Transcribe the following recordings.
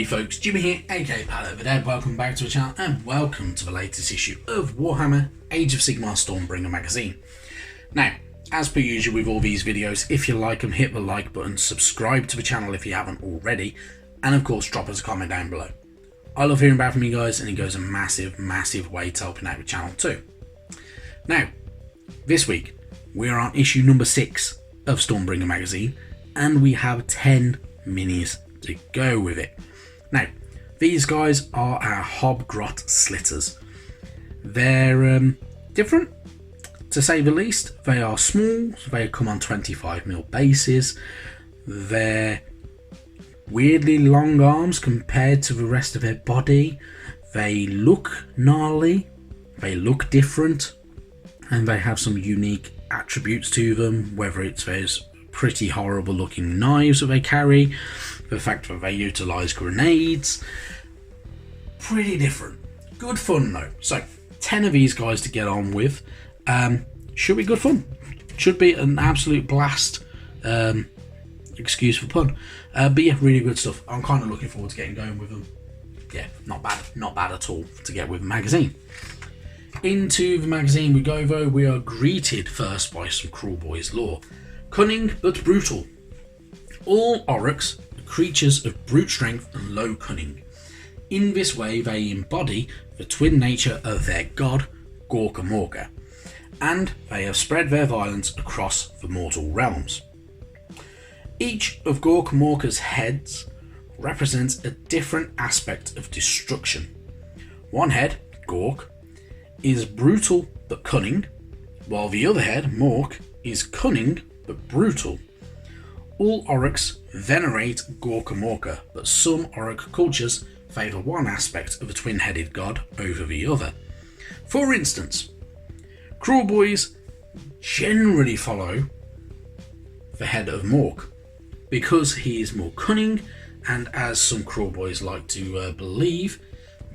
folks, Jimmy here, aka Pal Over There. Welcome back to the channel and welcome to the latest issue of Warhammer Age of Sigmar Stormbringer magazine. Now, as per usual with all these videos, if you like them, hit the like button, subscribe to the channel if you haven't already, and of course drop us a comment down below. I love hearing back from you guys and it goes a massive way to helping out the channel too. Now, this week we are on issue number 6 of Stormbringer magazine and we have 10 minis to go with it. Now, these guys are our Grotty slitters. They're different, to say the least. They are small, so they come on 25mm bases. They're weirdly long arms compared to the rest of their body. They look gnarly, they look different, and they have some unique attributes to them, whether it's those pretty horrible looking knives that they carry, the fact that they utilise grenades. Pretty different. Good fun though. So 10 of these guys to get on with. Should be good fun. Should be an absolute blast. Excuse for pun. But yeah, really good stuff. I'm kind of looking forward to getting going with them. Yeah, not bad at all to get with the magazine. Into the magazine we go though. We are greeted first by some Kruleboyz lore. Cunning but brutal. All Oryx are creatures of brute strength and low cunning. In this way they embody the twin nature of their god, Gorkamorka, and they have spread their violence across the mortal realms. Each of Gorkamorka's heads represents a different aspect of destruction. One head, Gork, is brutal but cunning, while the other head, Mork, is cunning but brutal. All Oryx venerate Gorkamorka, but some Oryx cultures favour one aspect of the twin-headed god over the other. For instance, Kruleboyz generally follow the head of Mork because he is more cunning, and as some Kruleboyz like to believe,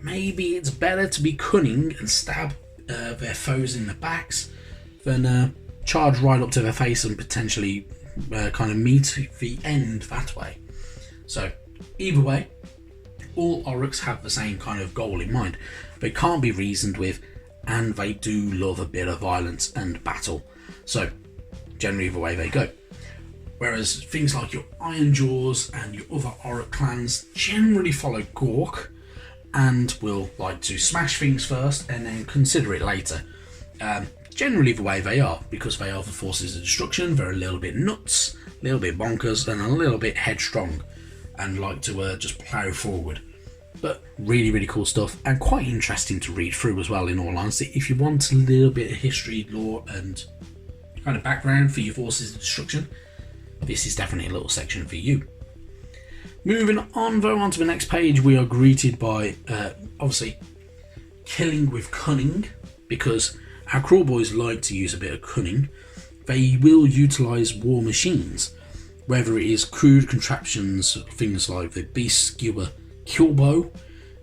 maybe it's better to be cunning and stab their foes in the backs than charge right up to their face and potentially kind of meet the end that way. So either way, all Oryx have the same kind of goal in mind. They can't be reasoned with, and they do love a bit of violence and battle. So generally the way they go. Whereas things like your Ironjaws and your other Oryx clans generally follow Gork and will like to smash things first and then consider it later. Generally the way they are, because they are the forces of destruction. They're a little bit nuts, a little bit bonkers, and a little bit headstrong, and like to just plough forward. But really cool stuff, and quite interesting to read through as well, in all honesty. If you want a little bit of history, lore, and kind of background for your forces of destruction, this is definitely a little section for you. Moving on though, onto the next page, we are greeted by obviously killing with cunning, because our Kruleboyz like to use a bit of cunning. They will utilise war machines, whether it is crude contraptions, things like the Beast Skewer Killbow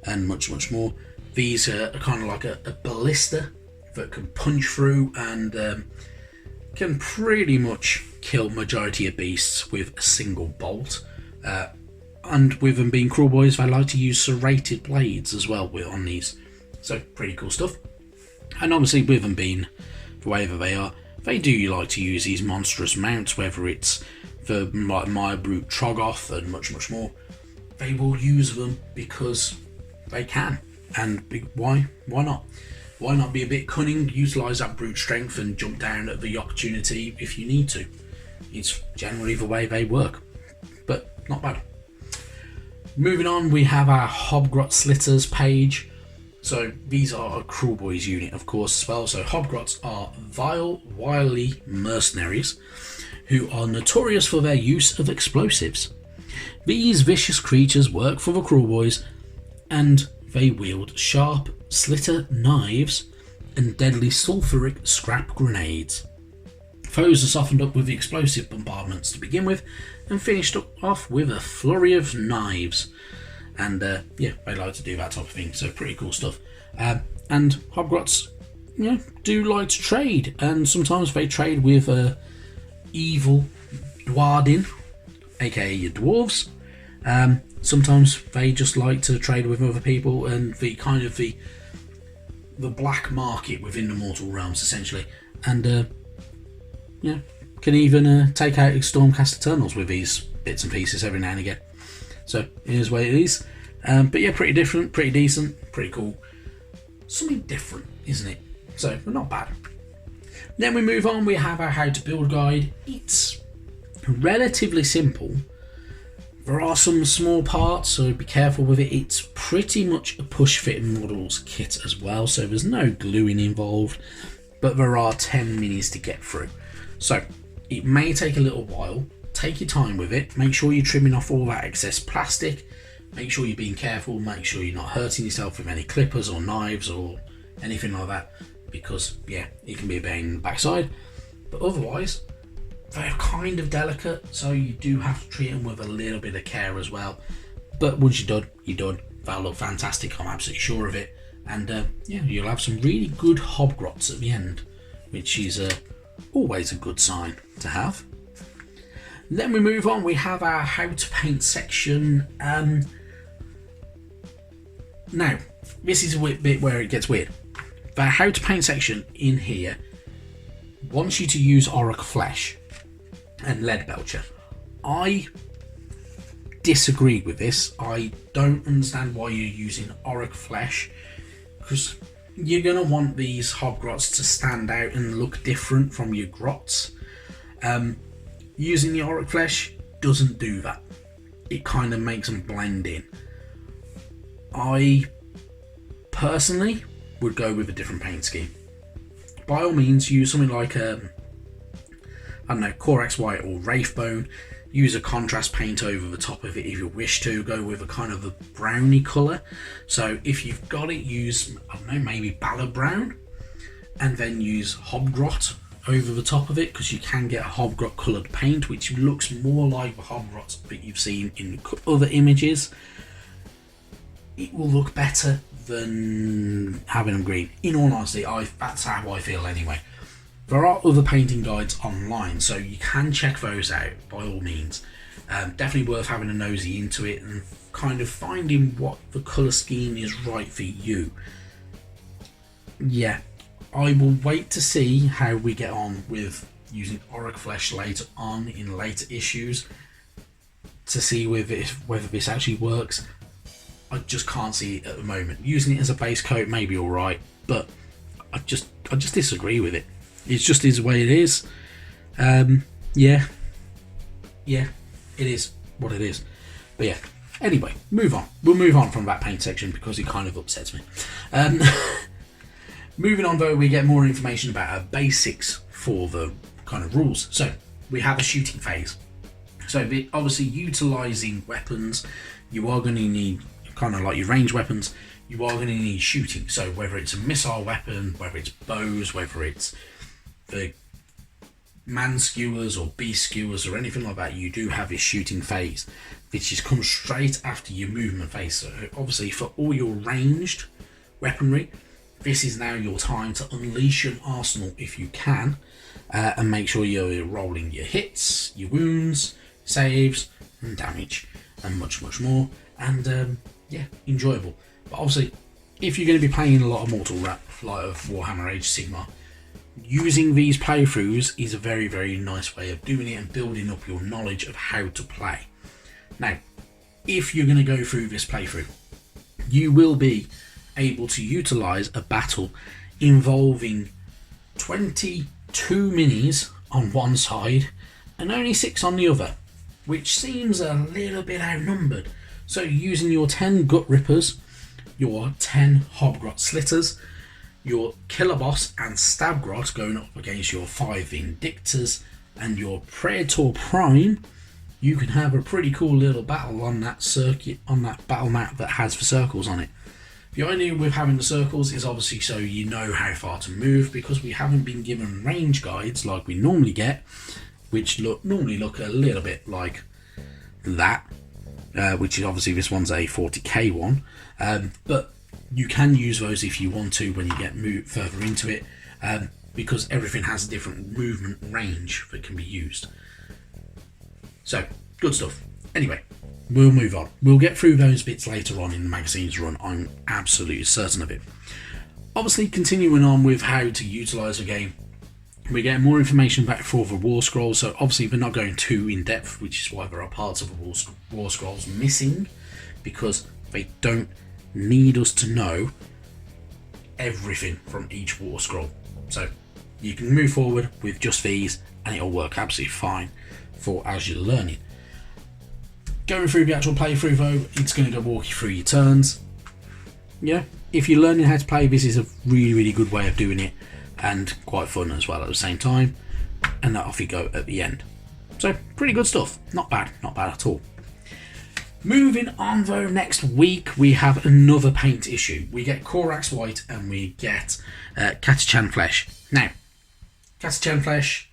and much more. These are kind of like a ballista that can punch through and can pretty much kill majority of beasts with a single bolt. And with them being Kruleboyz, they like to use serrated blades as well on these. So pretty cool stuff. And obviously with them being the way that they are, they do like to use these monstrous mounts, whether it's the Mire Brute Troggoth and much more. They will use them because they can. And why not? Why not be a bit cunning, utilise that brute strength and jump down at the opportunity if you need to. It's generally the way they work, but not bad. Moving on, we have our Grotty slitters page. So these are a Kruleboyz unit, of course, as well. So Grotty are vile, wily mercenaries who are notorious for their use of explosives. These vicious creatures work for the Kruleboyz, and they wield sharp slitter knives and deadly sulfuric scrap grenades. Foes are softened up with the explosive bombardments to begin with, and finished off with a flurry of knives. And yeah, they like to do that type of thing, so pretty cool stuff. And Grotty, do like to trade, and sometimes they trade with evil Dwarden, aka your dwarves, Sometimes they just like to trade with other people, and the black market within the mortal realms, essentially. And can even take out Stormcast Eternals with these bits and pieces every now and again. So here's what it is. But yeah, pretty different, pretty decent, pretty cool. Something different, isn't it? So, but not bad. Then we move on, we have our how to build guide. It's relatively simple. There are some small parts, so be careful with it. It's pretty much a push fit models kit as well, so there's no gluing involved, but there are 10 minis to get through. So it may take a little while. Take your time with it. Make sure you're trimming off all that excess plastic. Make sure you're being careful. Make sure you're not hurting yourself with any clippers or knives or anything like that, because yeah, it can be a pain in the backside. But otherwise, they're kind of delicate, so you do have to treat them with a little bit of care as well. But once you're done, you're done. They'll look fantastic, I'm absolutely sure of it. And yeah, you'll have some really good hobgrots at the end, which is always a good sign to have. Then we move on, we have our how to paint section. Now, this is a bit where it gets weird. The how to paint section in here wants you to use Oryx Flesh and Lead Belcher. I disagreed with this. I don't understand why you're using Oryx Flesh, because you're going to want these hobgrots to stand out and look different from your grots. Using the Oryx Flesh doesn't do that. It kind of makes them blend in. I personally would go with a different paint scheme. By all means, use something like I don't know, Corax White or Wraithbone. Use a contrast paint over the top of it if you wish to. Go with a kind of a browny colour. So if you've got it, use, I don't know, maybe Ballad Brown, and then use Hobgrot over the top of it, because you can get a Hobgrot coloured paint which looks more like the Hobgrots that you've seen in other images. It will look better than having them green. In all honesty, that's how I feel anyway. There are other painting guides online, so you can check those out by all means. Definitely worth having a nosy into it and kind of finding what the colour scheme is right for you. Yeah, I will wait to see how we get on with using Oryx Flesh later on in later issues to see whether this actually works. I just can't see it at the moment. Using it as a base coat may be alright, but I just disagree with it. It just is the way it is. Yeah, it is what it is. But yeah, anyway, move on. We'll move on from that paint section because it kind of upsets me. Moving on though, we get more information about our basics for the kind of rules. So we have a shooting phase. So obviously utilising weapons, you are going to need, kind of like your ranged weapons, you are going to need shooting. So whether it's a missile weapon, whether it's bows, whether it's the man skewers or beast skewers or anything like that, you do have this shooting phase, which is comes straight after your movement phase. So obviously for all your ranged weaponry, this is now your time to unleash your arsenal if you can, and make sure you're rolling your hits, your wounds, saves and damage and much more. And yeah, enjoyable. But obviously if you're going to be playing a lot of Mortal Rap, like of Warhammer Age of Sigmar, using these playthroughs is a very nice way of doing it and building up your knowledge of how to play. Now, if you're going to go through this playthrough, you will be able to utilise a battle involving 22 minis on one side and only 6 on the other, which seems a little bit outnumbered. So using your 10 Gut Rippers, your 10 Hobgrot Slitters, your Killer Boss and Stabgrot going up against your 5 Vindictors and your Praetor Prime, you can have a pretty cool little battle on that circuit, on that battle map that has the circles on it. The idea with having the circles is obviously so you know how far to move, because we haven't been given range guides like we normally get, which normally look a little bit like that, which is obviously this one's a 40k one, but you can use those if you want to when you get further into it, because everything has a different movement range that can be used. So, good stuff. Anyway, we'll move on. We'll get through those bits later on in the magazine's run. I'm absolutely certain of it. Obviously, continuing on with how to utilise the game, we get more information back for the War Scrolls. So obviously we're not going too in depth, which is why there are parts of the War Scrolls missing, because they don't need us to know everything from each War Scroll. So you can move forward with just these and it'll work absolutely fine for as you're learning. Going through the actual playthrough though, it's going to go walk you through your turns. Yeah, if you're learning how to play, this is a really good way of doing it, and quite fun as well at the same time, and that off you go at the end. So pretty good stuff, not bad at all. Moving on though, next week we have another paint issue. We get Korax White and we get Catachan Flesh. Now, Catachan Flesh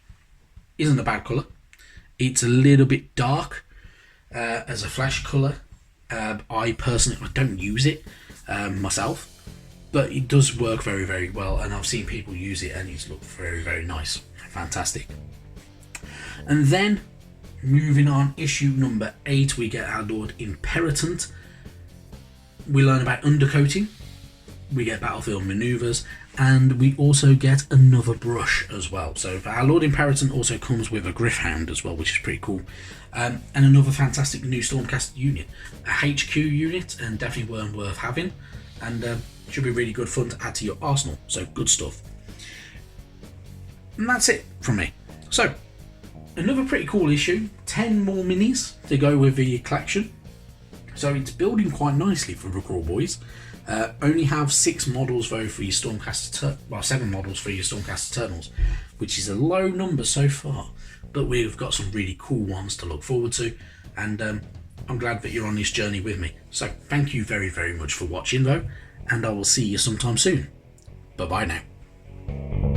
isn't a bad colour. It's a little bit dark as a flesh colour. I personally don't use it myself, but it does work very well, and I've seen people use it and it's looked very nice. Fantastic. And then moving on, issue number 8, we get our Lord Imperatant. We learn about undercoating, we get battlefield maneuvers, and we also get another brush as well. So our Lord Imperatant also comes with a Gryph-hound as well, which is pretty cool. And another fantastic new Stormcast unit, a HQ unit, and definitely one worth having, and should be really good fun to add to your arsenal. So good stuff. And that's it from me. So another pretty cool issue, 10 more minis to go with the collection. So it's building quite nicely for the Crawl Boys. Only have 6 models though for your Stormcast, 7 models for your Stormcast Eternals, which is a low number so far, but we've got some really cool ones to look forward to, and I'm glad that you're on this journey with me. So thank you very much for watching though, and I will see you sometime soon. Bye bye now.